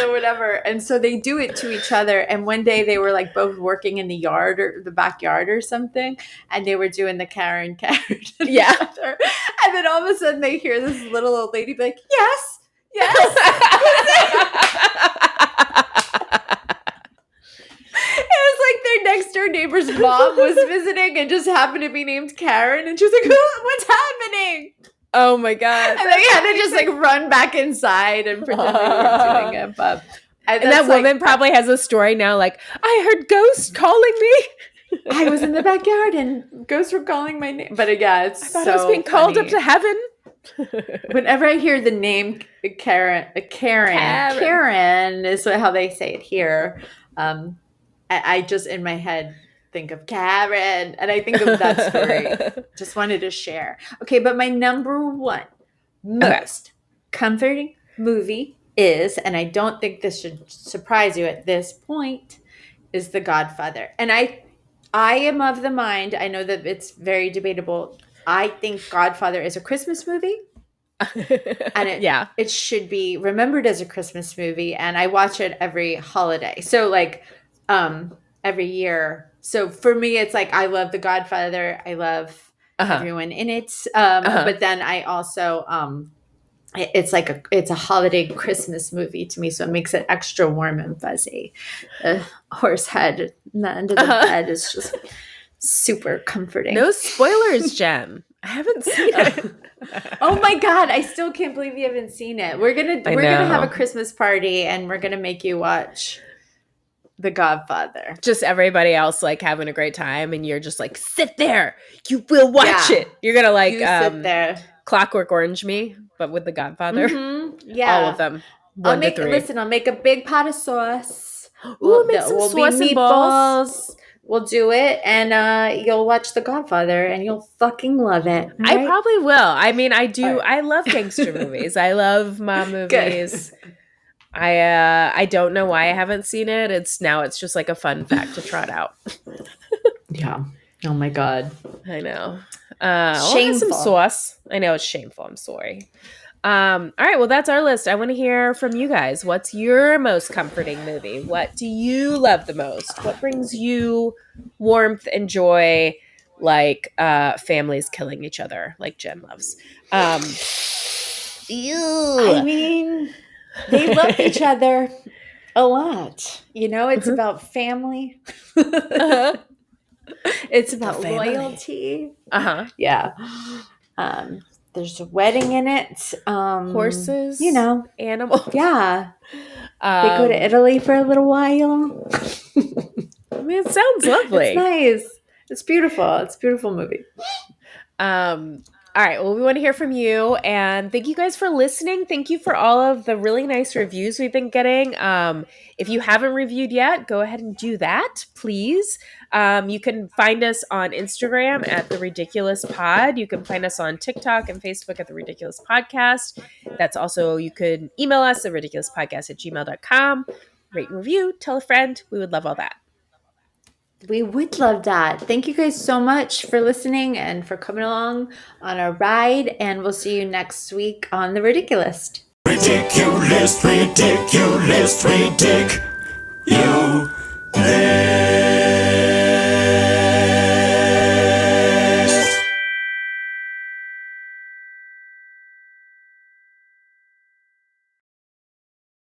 or whatever. And so they do it to each other. And one day they were like both working in the yard or the backyard or something, and they were doing the Karen to each other. And then all of a sudden they hear this little old lady be like, yes. It was like their next door neighbor's mom was visiting and just happened to be named Karen, and she was like, what's happening? Oh my God. And they had to just like run back inside and pretend they were doing it. But And that woman probably has a story now like, I heard ghosts calling me. I was in the backyard and ghosts were calling my name. But yeah, it's I thought I was being called up to heaven. Whenever I hear the name Karen is how they say it here. I just in my head think of Karen, and I think of that story. Just wanted to share. Okay, but my number one most comforting movie is, and I don't think this should surprise you at this point, is The Godfather. And I am of the mind, I know that it's very debatable. I think Godfather is a Christmas movie. And it should be remembered as a Christmas movie. And I watch it every holiday. So like every year. So for me, it's like I love The Godfather. I love everyone in it. But then I also it's like it's a holiday Christmas movie to me, so it makes it extra warm and fuzzy. Horse head in the end of the bed is just super comforting. No spoilers, Jen. I haven't seen it. Oh my god, I still can't believe you haven't seen it. We're gonna have a Christmas party and we're gonna make you watch The Godfather. Just everybody else like having a great time, and you're just like, sit there. You will watch it. You're gonna like sit there. Clockwork Orange me, but with The Godfather. Mm-hmm. Yeah, all of them. 1 to 3. Listen, I'll make a big pot of sauce. We'll make some sauce and balls. We'll do it, and you'll watch The Godfather, and you'll fucking love it. Right? I probably will. I mean, I do. I love gangster movies. I love mom movies. I don't know why I haven't seen it. It's just like a fun fact to trot out. Yeah. Oh my god. I know. Shameful. Some sauce. I know it's shameful. I'm sorry. All right. Well, that's our list. I want to hear from you guys. What's your most comforting movie? What do you love the most? What brings you warmth and joy? Like families killing each other, like Jen loves. I mean, they love each other a lot. You know, it's about family. It's about loyalty. Yeah. There's a wedding in it. Horses. You know. Animals. Yeah. They go to Italy for a little while. I mean, it sounds lovely. It's nice. It's beautiful. It's a beautiful movie. All right. Well, we want to hear from you, and thank you guys for listening. Thank you for all of the really nice reviews we've been getting. If you haven't reviewed yet, go ahead and do that, please. You can find us on Instagram at The Ridiculous Pod. You can find us on TikTok and Facebook at The Ridiculous Podcast. That's also, you could email us at ridiculouspodcast@gmail.com. Rate and review, tell a friend. We would love all that. We would love that. Thank you guys so much for listening and for coming along on our ride. And we'll see you next week on The Ridiculous. Ridiculous, ridiculous, ridic. You.